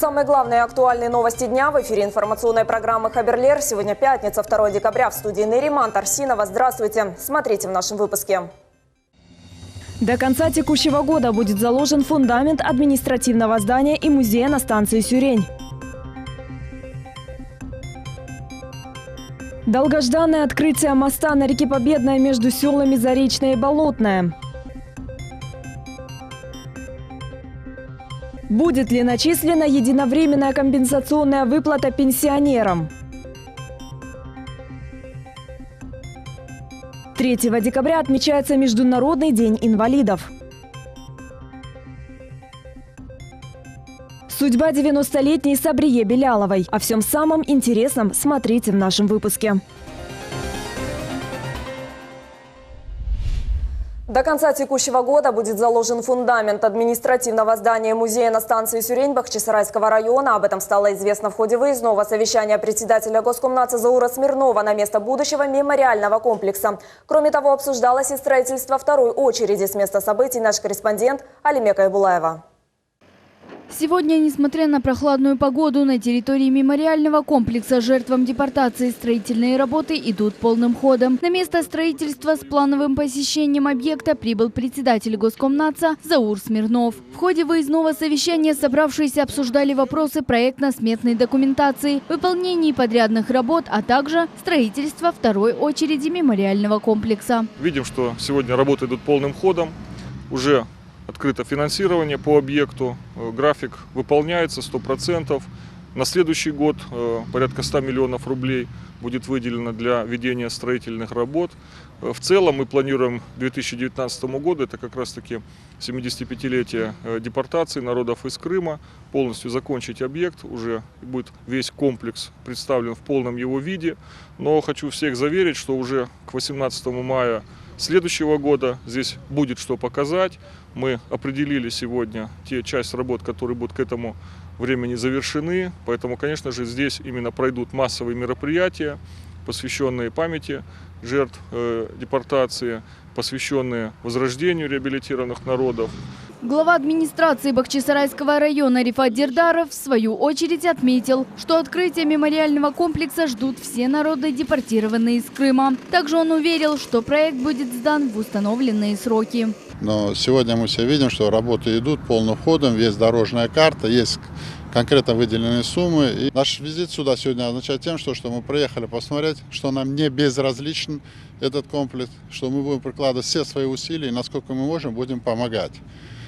самые главные и актуальные новости дня в эфире информационной программы «Хаберлер». Сегодня пятница, 2 декабря. В студии Нариман Тарсинова. Здравствуйте. Смотрите в нашем выпуске. До конца текущего года будет заложен фундамент административного здания и музея на станции Сюрень. Долгожданное открытие моста на реке Победная между селами Заречное и Болотное. Будет ли начислена единовременная компенсационная выплата пенсионерам? 3 декабря отмечается Международный день инвалидов. Судьба 90-летней Сабрие Беляловой. О всем самом интересном смотрите в нашем выпуске. До конца текущего года будет заложен фундамент административного здания музея на станции Сюрень Бахчисарайского района. Об этом стало известно в ходе выездного совещания председателя Госкомнатса Заура Смирнова на место будущего мемориального комплекса. Кроме того, обсуждалось и строительство второй очереди. С места событий наш корреспондент Алимека Айбулаева. Сегодня, несмотря на прохладную погоду, на территории мемориального комплекса жертвам депортации строительные работы идут полным ходом. На место строительства с плановым посещением объекта прибыл председатель Госкомнатса Заур Смирнов. В ходе выездного совещания собравшиеся обсуждали вопросы проектно-сметной документации, выполнения подрядных работ, а также строительства второй очереди мемориального комплекса. Видим, что сегодня работы идут полным ходом. Уже открыто финансирование по объекту, график выполняется 100%. На следующий год порядка 100 миллионов рублей будет выделено для ведения строительных работ. В целом мы планируем к 2019 году, это как раз таки 75-летие депортации народов из Крыма, полностью закончить объект. Уже будет весь комплекс представлен в полном его виде. Но хочу всех заверить, что уже к 18 мая следующего года здесь будет что показать. Мы определили сегодня те часть работ, которые будут к этому времени завершены. Поэтому, конечно же, здесь именно пройдут массовые мероприятия, посвященные памяти жертв депортации, посвященные возрождению реабилитированных народов. Глава администрации Бахчисарайского района Рифат Дердаров в свою очередь отметил, что открытие мемориального комплекса ждут все народы, депортированные из Крыма. Также он уверил, что проект будет сдан в установленные сроки. Но сегодня мы все видим, что работы идут полным ходом, есть дорожная карта, есть конкретно выделенные суммы. И наш визит сюда сегодня означает тем, что мы приехали посмотреть, что нам не безразличен этот комплекс, что мы будем прикладывать все свои усилия и насколько мы можем, будем помогать.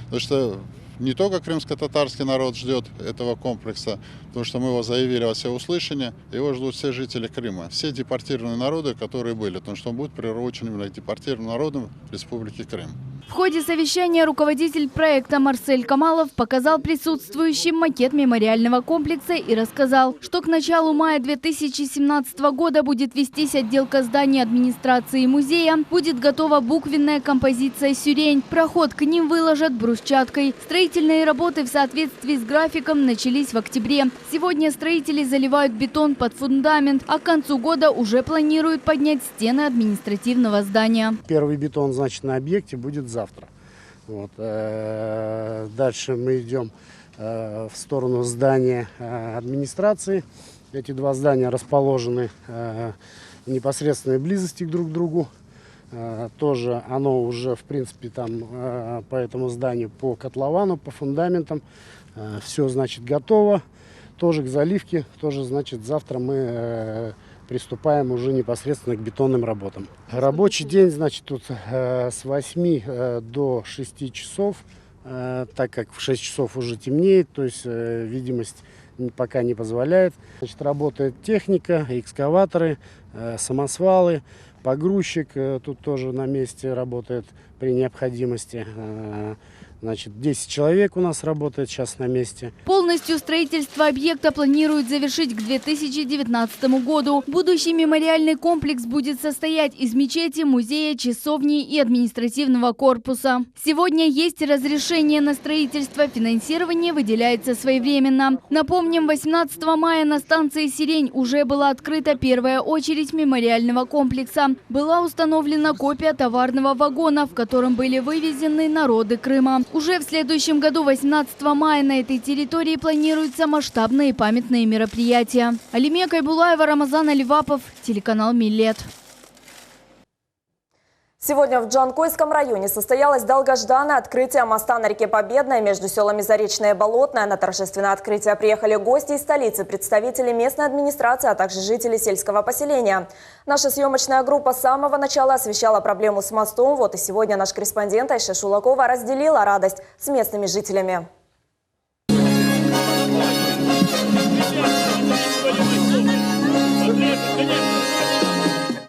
Потому что не только крымско-татарский народ ждет этого комплекса, потому что мы его заявили во всеуслышание, его ждут все жители Крыма, все депортированные народы, которые были, потому что он будет приурочен именно к депортированным народам Республики Крым. В ходе совещания руководитель проекта Марсель Камалов показал присутствующим макет мемориального комплекса и рассказал, что к началу мая 2017 года будет вестись отделка зданий администрации музея, будет готова буквенная композиция «Сюрень». Проход к ним выложат брусчаткой. Строительные работы в соответствии с графиком начались в октябре. Сегодня строители заливают бетон под фундамент, а к концу года уже планируют поднять стены административного здания. Первый бетон, значит, на объекте будет завтра. Вот. Дальше мы идем в сторону здания администрации. Эти два здания расположены в непосредственной близости друг к другу. Тоже оно уже, в принципе, там по этому зданию, по котловану, по фундаментам, все, значит, готово. Тоже к заливке, тоже, значит, завтра мы приступаем уже непосредственно к бетонным работам. Рабочий день, значит, тут с 8 до 6 часов, так как в 6 часов уже темнеет, то есть видимость пока не позволяет. Значит, работает техника, экскаваторы, самосвалы, погрузчик тут тоже на месте работает при необходимости. Значит, 10 человек у нас работает сейчас на месте. Полностью строительство объекта планируют завершить к 2019 году. Будущий мемориальный комплекс будет состоять из мечети, музея, часовни и административного корпуса. Сегодня есть разрешение на строительство, финансирование выделяется своевременно. Напомним, 18 мая на станции Сирень уже была открыта первая очередь мемориального комплекса. Была установлена копия товарного вагона, в котором были вывезены народы Крыма. Уже в следующем году, 18 мая, на этой территории планируются масштабные памятные мероприятия. Алимия Кайбулаева, Рамазан Аливапов, телеканал «Миллет». Сегодня в Джанкойском районе состоялось долгожданное открытие моста на реке Победной между селами Заречное и Болотное. На торжественное открытие приехали гости из столицы, представители местной администрации, а также жители сельского поселения. Наша съемочная группа с самого начала освещала проблему с мостом. Вот и сегодня наш корреспондент Айша Шулакова разделила радость с местными жителями.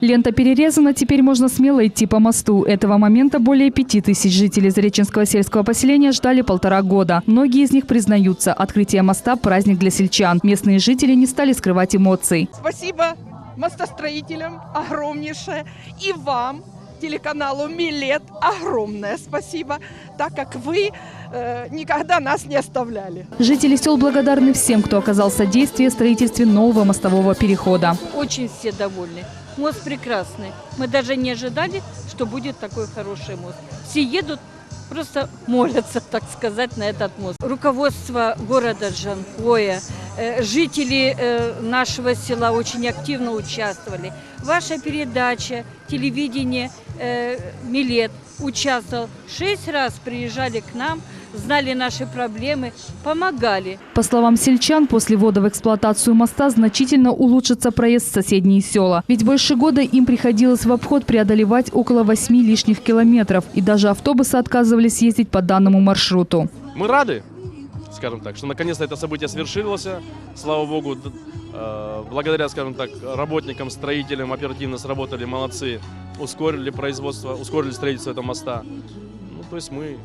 Лента перерезана, теперь можно смело идти по мосту. Этого момента более 5000 жителей Зареченского сельского поселения ждали 1,5 года. Многие из них признаются, открытие моста – праздник для сельчан. Местные жители не стали скрывать эмоций. Спасибо мостостроителям огромнейшее и вам, телеканалу «Миллет», огромное спасибо, так как вы никогда нас не оставляли. Жители сел благодарны всем, кто оказал содействие в строительстве нового мостового перехода. Очень все довольны. Мост прекрасный. Мы даже не ожидали, что будет такой хороший мост. Все едут, просто молятся, так сказать, на этот мост. Руководство города Джанкоя, жители нашего села очень активно участвовали. Ваша передача, телевидение «Миллет» участвовал. 6 раз приезжали к нам, знали наши проблемы, помогали. По словам сельчан, после ввода в эксплуатацию моста значительно улучшится проезд в соседние села. Ведь больше года им приходилось в обход преодолевать около 8 лишних километров. И даже автобусы отказывались ездить по данному маршруту. Мы рады, скажем так, что наконец-то это событие свершилось. Слава богу, благодаря, скажем так, работникам, строителям оперативно сработали, молодцы, ускорили производство, ускорили строительство этого моста. То есть мы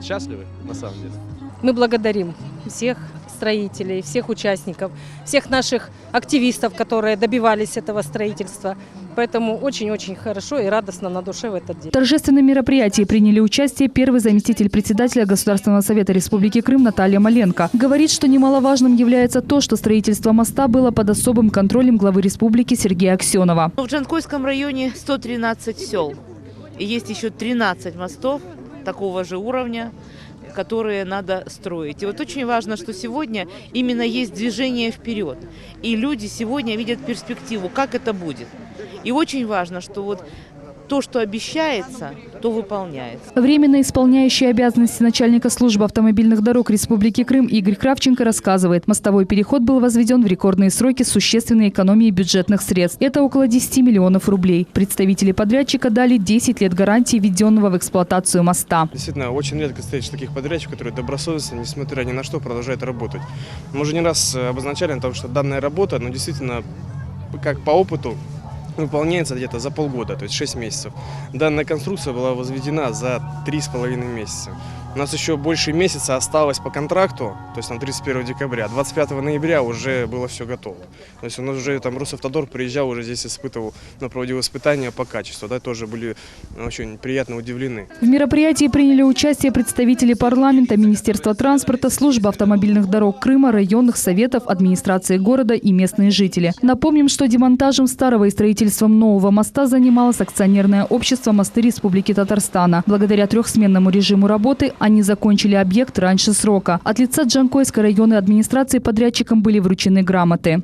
счастливы, на самом деле. Мы благодарим всех строителей, всех участников, всех наших активистов, которые добивались этого строительства. Поэтому очень-очень хорошо и радостно на душе в этот день. В торжественном мероприятии приняли участие первый заместитель председателя Государственного совета Республики Крым Наталья Маленко. Говорит, что немаловажным является то, что строительство моста было под особым контролем главы республики Сергея Аксенова. В Джанкойском районе 113 сел. И есть еще 13 мостов такого же уровня, которые надо строить. И вот очень важно, что сегодня именно есть движение вперед. И люди сегодня видят перспективу, как это будет. И очень важно, что вот то, что обещается, то выполняется. Временно исполняющий обязанности начальника службы автомобильных дорог Республики Крым Игорь Кравченко рассказывает, мостовой переход был возведен в рекордные сроки с существенной экономией бюджетных средств. Это около 10 миллионов рублей. Представители подрядчика дали 10 лет гарантии введенного в эксплуатацию моста. Действительно, очень редко встретишь таких подрядчиков, которые добросовестно, несмотря ни на что, продолжают работать. Мы уже не раз обозначали том, что данная работа, действительно, как по опыту, выполняется где-то за полгода, то есть 6 месяцев. Данная конструкция была возведена за 3,5 месяца. У нас еще больше месяца осталось по контракту, то есть там 31 декабря. 25 ноября уже было все готово. То есть у нас уже там Росавтодор приезжал, уже здесь испытывал, проводил испытания по качеству. Да, тоже были очень приятно удивлены. В мероприятии приняли участие представители парламента, Министерства транспорта, службы автомобильных дорог Крыма, районных советов, администрации города и местные жители. Напомним, что демонтажем старого и строительством нового моста занималось акционерное общество «Мосты Республики Татарстана». Благодаря трехсменному режиму работы они закончили объект раньше срока. От лица Джанкойской районной администрации подрядчикам были вручены грамоты.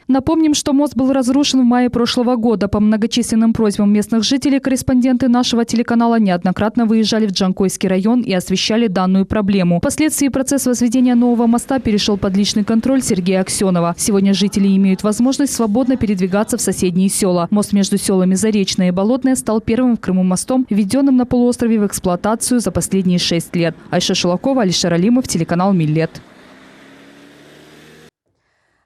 Напомним, что мост был разрушен в мае прошлого года. По многочисленным просьбам местных жителей корреспонденты нашего телеканала неоднократно выезжали в Джанкойский район и освещали данную проблему. Впоследствии процесс возведения нового моста перешел под личный контроль Сергея Аксенова. Сегодня жители имеют возможность свободно передвигаться в соседние села. Мост между селами Заречное и Болотное стал первым в Крыму мостом, введенным на полуострове в эксплуатацию за последние 6 лет. Айша Шулакова, Алишер Алимов, телеканал «Миллет».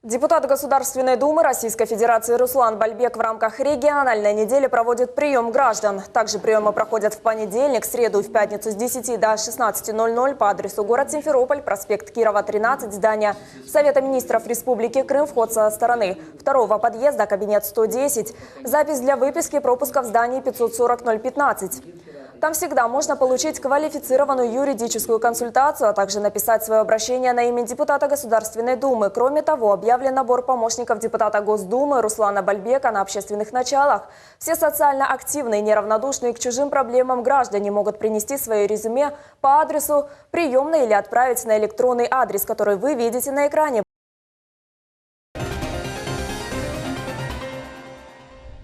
Депутат Государственной Думы Российской Федерации Руслан Бальбек в рамках региональной недели проводит прием граждан. Также приемы проходят в понедельник, среду и в пятницу с 10 до 16:00 по адресу город Симферополь, проспект Кирова, 13, здание Совета министров Республики Крым, вход со стороны второго подъезда, кабинет 110. Запись для выписки пропуска в здании 540-015. Там всегда можно получить квалифицированную юридическую консультацию, а также написать свое обращение на имя депутата Государственной Думы. Кроме того, объявлен набор помощников депутата Госдумы Руслана Бальбека на общественных началах. Все социально активные, неравнодушные к чужим проблемам граждане могут принести свое резюме по адресу приемной или отправить на электронный адрес, который вы видите на экране.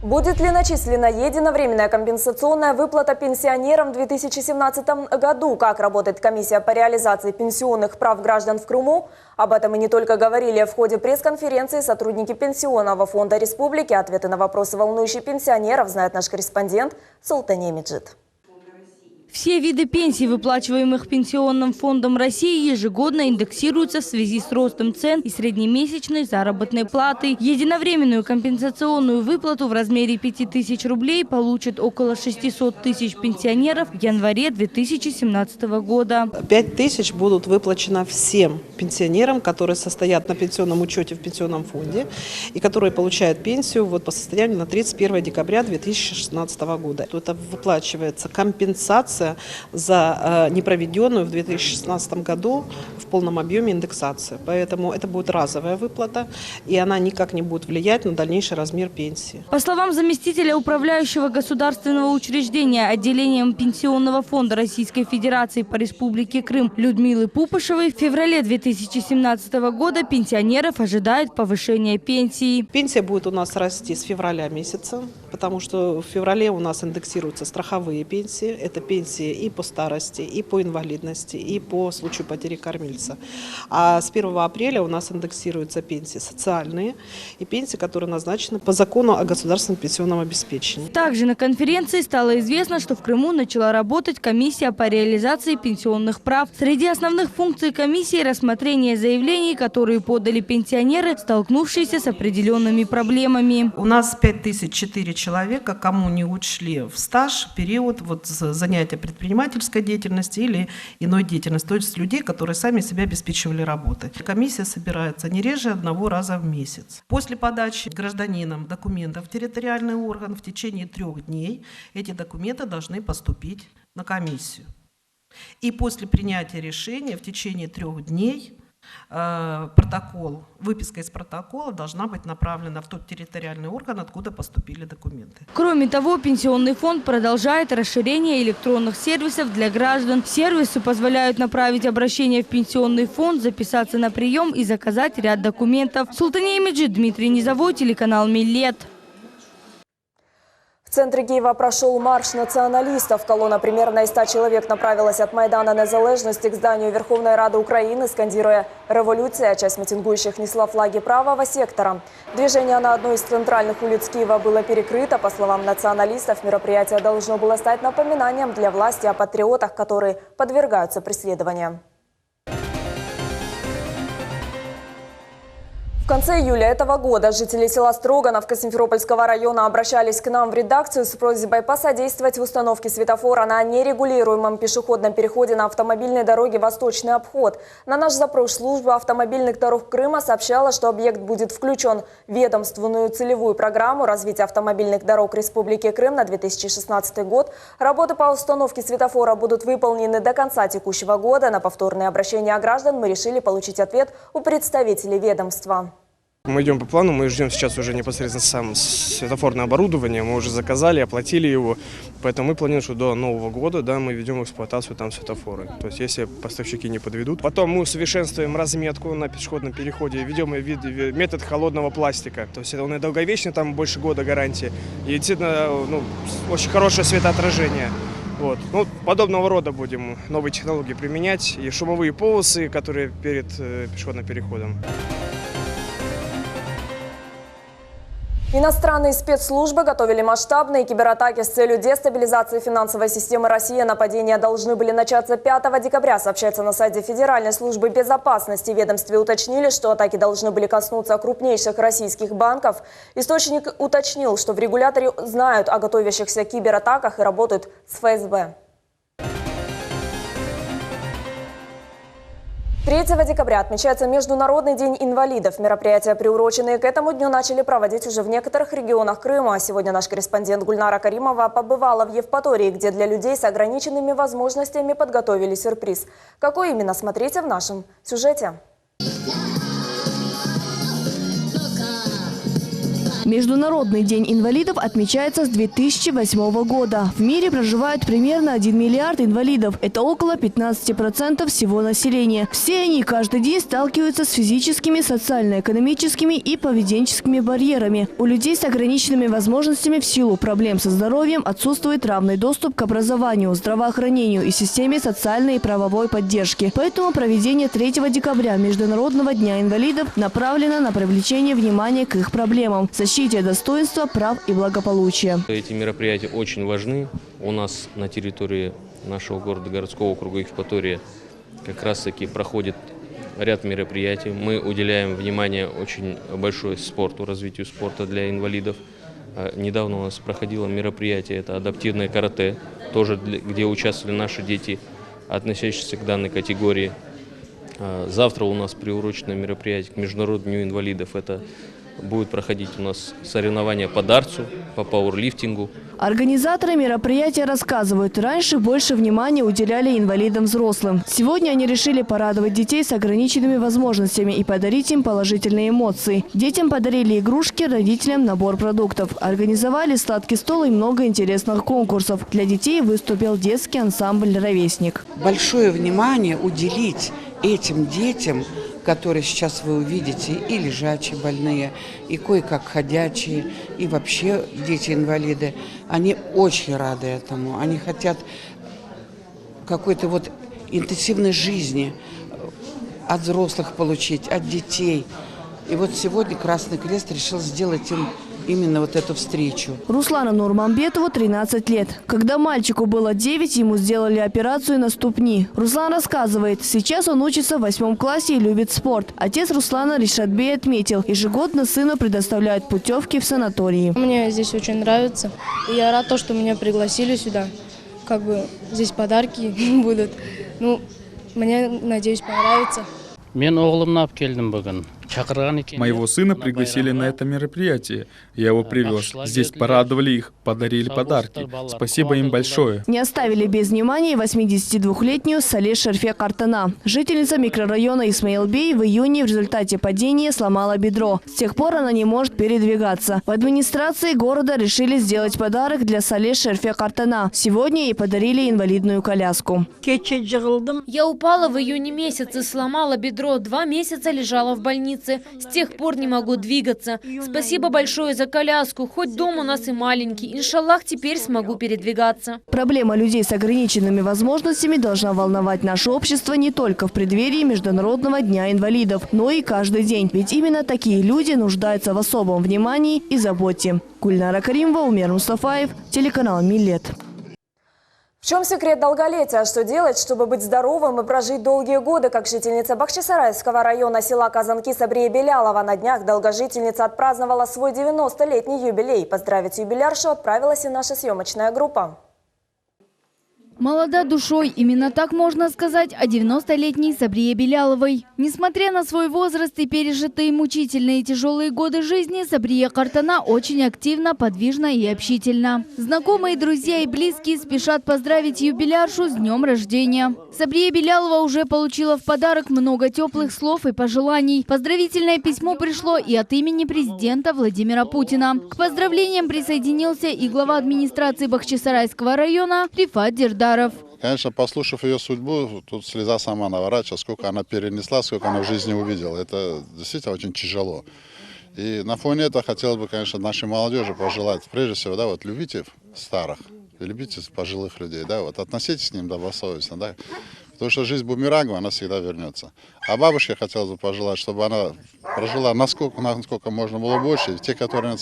Будет ли начислена единовременная компенсационная выплата пенсионерам в 2017 году? Как работает комиссия по реализации пенсионных прав граждан в Крыму? Об этом и не только говорили в ходе пресс-конференции сотрудники Пенсионного фонда республики. Ответы на вопросы, волнующие пенсионеров, знает наш корреспондент Султания Меджид. Все виды пенсий, выплачиваемых Пенсионным фондом России, ежегодно индексируются в связи с ростом цен и среднемесячной заработной платы. Единовременную компенсационную выплату в размере 5000 рублей получат около 600 тысяч пенсионеров в январе 2017 года. 5000 будут выплачено всем пенсионерам, которые состоят на пенсионном учете в Пенсионном фонде и которые получают пенсию по состоянию на 31 декабря 2016 года. Это выплачивается компенсация за непроведенную в 2016 году в полном объеме индексацию. Поэтому это будет разовая выплата, и она никак не будет влиять на дальнейший размер пенсии. По словам заместителя управляющего государственного учреждения отделением Пенсионного фонда Российской Федерации по Республике Крым Людмилы Пупышевой, в феврале 2017 года пенсионеров ожидает повышение пенсии. Пенсия будет у нас расти с февраля месяца, потому что в феврале у нас индексируются страховые пенсии. Это пенсии и по старости, и по инвалидности, и по случаю потери кормильца. А с 1 апреля у нас индексируются пенсии социальные и пенсии, которые назначены по закону о государственном пенсионном обеспечении. Также на конференции стало известно, что в Крыму начала работать комиссия по реализации пенсионных прав. Среди основных функций комиссии – рассмотрение заявлений, которые подали пенсионеры, столкнувшиеся с определенными проблемами. У нас 5004 человека, кому не учли в стаж период занятия предпринимательской деятельности или иной деятельности, то есть людей, которые сами себя обеспечивали работой. Комиссия собирается не реже 1 раза в месяц. После подачи гражданином документов в территориальный орган в течение 3 дней эти документы должны поступить на комиссию. И после принятия решения в течение 3 дней выписка из протокола должна быть направлена в тот территориальный орган, откуда поступили документы. Кроме того, Пенсионный фонд продолжает расширение электронных сервисов для граждан. Сервисы позволяют направить обращение в Пенсионный фонд, записаться на прием и заказать ряд документов. Султания Меджид, Дмитрий Низовой, телеканал «Милет». В центре Киева прошел марш националистов. Колонна примерно из 100 человек направилась от Майдана Незалежности к зданию Верховной Рады Украины, скандируя «Революция». Часть митингующих несла флаги правого сектора. Движение на одной из центральных улиц Киева было перекрыто. По словам националистов, мероприятие должно было стать напоминанием для власти о патриотах, которые подвергаются преследованиям. В конце июля этого года жители села Строгановка Симферопольского района обращались к нам в редакцию с просьбой посодействовать в установке светофора на нерегулируемом пешеходном переходе на автомобильной дороге «Восточный обход». На наш запрос служба автомобильных дорог Крыма сообщала, что объект будет включен в ведомственную целевую программу развития автомобильных дорог Республики Крым на 2016 год. Работы по установке светофора будут выполнены до конца текущего года. На повторные обращения граждан мы решили получить ответ у представителей ведомства. Мы идем по плану, мы ждем сейчас уже непосредственно сам светофорное оборудование, мы уже заказали, оплатили его, поэтому мы планируем, что до Нового года мы ведем в эксплуатацию там светофоры. То есть если поставщики не подведут. Потом мы усовершенствуем разметку на пешеходном переходе, ведем метод холодного пластика. То есть он и долговечный, там больше года гарантии, и действительно очень хорошее светоотражение. Подобного рода будем новые технологии применять и шумовые полосы, которые перед пешеходным переходом. Иностранные спецслужбы готовили масштабные кибератаки с целью дестабилизации финансовой системы России. Нападения должны были начаться 5 декабря, сообщается на сайте Федеральной службы безопасности. В ведомстве уточнили, что атаки должны были коснуться крупнейших российских банков. Источник уточнил, что в регуляторе знают о готовящихся кибератаках и работают с ФСБ. 3 декабря отмечается Международный день инвалидов. Мероприятия, приуроченные к этому дню, начали проводить уже в некоторых регионах Крыма. Сегодня наш корреспондент Гульнара Каримова побывала в Евпатории, где для людей с ограниченными возможностями подготовили сюрприз. Какой именно, смотрите в нашем сюжете. Международный день инвалидов отмечается с 2008 года. В мире проживает примерно 1 миллиард инвалидов. Это около 15% всего населения. Все они каждый день сталкиваются с физическими, социально-экономическими и поведенческими барьерами. У людей с ограниченными возможностями в силу проблем со здоровьем отсутствует равный доступ к образованию, здравоохранению и системе социальной и правовой поддержки. Поэтому проведение 3 декабря Международного дня инвалидов направлено на привлечение внимания к их проблемам, защите достоинства, прав и благополучия. Эти мероприятия очень важны. У нас на территории нашего города, городского округа Евпатория, как раз-таки проходит ряд мероприятий. Мы уделяем внимание очень большое спорту, развитию спорта для инвалидов. Недавно у нас проходило мероприятие, это адаптивное карате, тоже где участвовали наши дети, относящиеся к данной категории. Завтра у нас приурочено мероприятие к Международному дню инвалидов. Это будет проходить у нас соревнования по дартсу, по пауэрлифтингу. Организаторы мероприятия рассказывают, раньше больше внимания уделяли инвалидам взрослым. Сегодня они решили порадовать детей с ограниченными возможностями и подарить им положительные эмоции. Детям подарили игрушки, родителям набор продуктов. Организовали сладкий стол и много интересных конкурсов. Для детей выступил детский ансамбль «Ровесник». Большое внимание уделить этим детям, которые сейчас вы увидите, и лежачие больные, и кое-как ходячие, и вообще дети-инвалиды, они очень рады этому. Они хотят какой-то вот интенсивной жизни от взрослых получить, от детей. И вот сегодня Красный Крест решил сделать им именно вот эту встречу. Руслану Нурманбетову 13 лет. Когда мальчику было 9, ему сделали операцию на ступни. Руслан рассказывает, сейчас он учится в 8 классе и любит спорт. Отец Руслана Ришатбей отметил, ежегодно сыну предоставляют путевки в санатории. Мне здесь очень нравится. И я рад, что меня пригласили сюда. Как бы здесь подарки будут. Ну, мне, надеюсь, понравится. Моего сына пригласили на это мероприятие. Я его привез. Здесь порадовали их, подарили подарки. Спасибо им большое. Не оставили без внимания 82-летнюю Сале Шерфек Артана. Жительница микрорайона Исмаилбей в июне в результате падения сломала бедро. С тех пор она не может передвигаться. В администрации города решили сделать подарок для Сале Шерфек Артана. Сегодня ей подарили инвалидную коляску. Я упала в июне месяце, сломала бедро. 2 месяца лежала в больнице. С тех пор не могу двигаться. Спасибо большое за коляску. Хоть дом у нас и маленький. Иншаллах, теперь смогу передвигаться. Проблема людей с ограниченными возможностями должна волновать наше общество не только в преддверии Международного дня инвалидов, но и каждый день. Ведь именно такие люди нуждаются в особом внимании и заботе. Гульнара Каримова, Умер Мустафаев, телеканал «Милет». В чем секрет долголетия? Что делать, чтобы быть здоровым и прожить долгие годы? Как жительница Бахчисарайского района села Казанки Сабрия Белялова на днях долгожительница отпраздновала свой 90-летний юбилей. Поздравить юбиляршу отправилась и наша съемочная группа. Молода душой, именно так можно сказать о 90-летней Сабрие Беляловой. Несмотря на свой возраст и пережитые мучительные и тяжелые годы жизни, Сабрия Картана очень активна, подвижна и общительна. Знакомые, друзья и близкие спешат поздравить юбиляршу с днем рождения. Сабрия Белялова уже получила в подарок много теплых слов и пожеланий. Поздравительное письмо пришло и от имени президента Владимира Путина. К поздравлениям присоединился и глава администрации Бахчисарайского района Рифат Дердаров. Конечно, послушав ее судьбу, тут слеза сама наворачивается, сколько она перенесла, сколько она в жизни увидела. Это действительно очень тяжело. И на фоне этого хотелось бы, конечно, нашей молодежи пожелать, прежде всего, да, вот любите старых, любите пожилых людей, да, вот относитесь к ним добросовестно, да, потому что жизнь бумерангом, она всегда вернется. А бабушке хотелось бы пожелать, чтобы она прожила насколько можно было больше, и те, которые на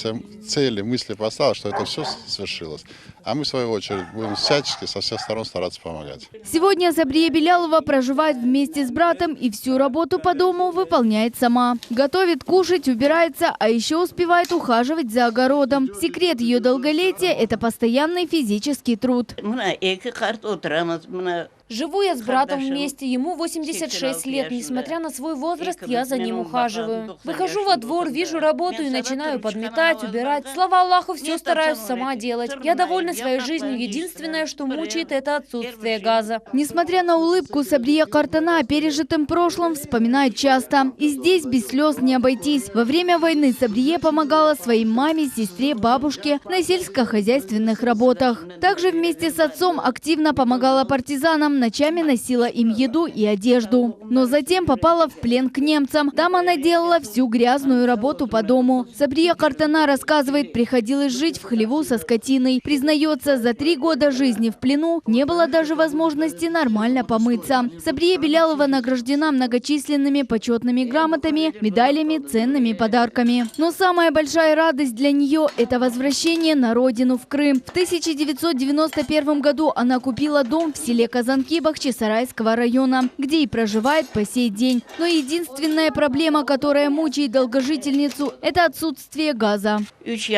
цели, мысли поставили, что это все свершилось. А мы, в свою очередь, будем всячески со всех сторон стараться помогать. Сегодня Сабрия Белялова проживает вместе с братом и всю работу по дому выполняет сама. Готовит, кушать, убирается, а еще успевает ухаживать за огородом. Секрет ее долголетия – это постоянный физический труд. Живу я с братом вместе, ему 86 лет. Несмотря на свой возраст, я за ним ухаживаю. Выхожу во двор, вижу работу и начинаю подметать, убирать. Слава Аллаху, все стараюсь сама делать. Я довольна своей жизнью. Единственное, что мучает, это отсутствие газа. Несмотря на улыбку, Сабрия Картана о пережитом прошлом вспоминает часто. И здесь без слез не обойтись. Во время войны Сабрия помогала своей маме, сестре, бабушке на сельскохозяйственных работах. Также вместе с отцом активно помогала партизанам, ночами носила им еду и одежду. Но затем попала в плен к немцам. Там она делала всю грязную работу по дому. Сабрия Картана рассказывает, приходилось жить в хлеву со скотиной. Признается, за 3 года жизни в плену не было даже возможности нормально помыться. Сабрия Белялова награждена многочисленными почетными грамотами, медалями, ценными подарками. Но самая большая радость для нее – это возвращение на родину, в Крым. В 1991 году она купила дом в селе Казанки Бахчисарайского района, где и проживает по сей день. Но единственная проблема, которая мучает долгожительницу – это отсутствие газа. 5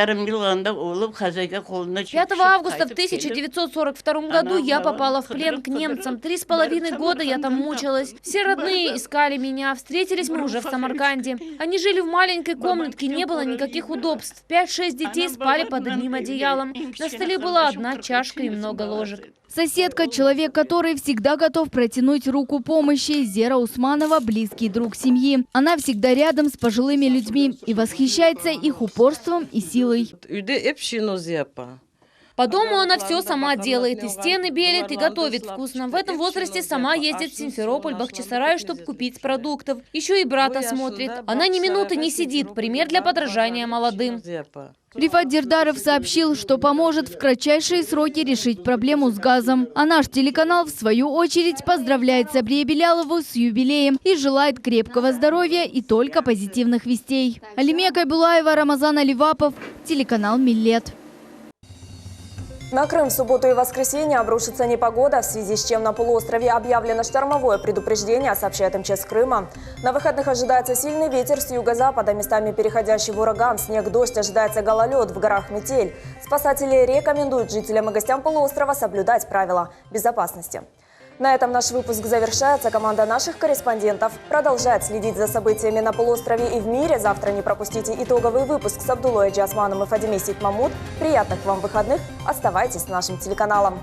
августа в 1942 году я попала в плен к немцам. 3,5 года я там мучилась. Все родные искали меня. Встретились мы уже в Самарканде. Они жили в маленькой комнатке, не было никаких удобств. 5-6 детей спали под одним одеялом. На столе была одна чашка и много ложек. Соседка, человек, который всегда готов протянуть руку помощи, Зера Усманова, близкий друг семьи. Она всегда рядом с пожилыми людьми и восхищается их упорством и силой. По дому она все сама делает, и стены белит, и готовит вкусно. В этом возрасте сама ездит в Симферополь, Бахчисарай, чтобы купить продуктов. Еще и брата смотрит. Она ни минуты не сидит, пример для подражания молодым. Рифат Дердаров сообщил, что поможет в кратчайшие сроки решить проблему с газом. А наш телеканал, в свою очередь, поздравляет Сабрию Белялову с юбилеем и желает крепкого здоровья и только позитивных вестей. Алимия Кайбулаева, Рамазан Аливапов, телеканал «Миллет». На Крым в субботу и воскресенье обрушится непогода, в связи с чем на полуострове объявлено штормовое предупреждение, сообщает МЧС Крыма. На выходных ожидается сильный ветер с юго-запада, местами переходящий в ураган, снег, дождь, ожидается гололед, в горах метель. Спасатели рекомендуют жителям и гостям полуострова соблюдать правила безопасности. На этом наш выпуск завершается. Команда наших корреспондентов продолжает следить за событиями на полуострове и в мире. Завтра не пропустите итоговый выпуск с Абдулой Джасманом и Фадимой Ситмамут. Приятных вам выходных. Оставайтесь с нашим телеканалом.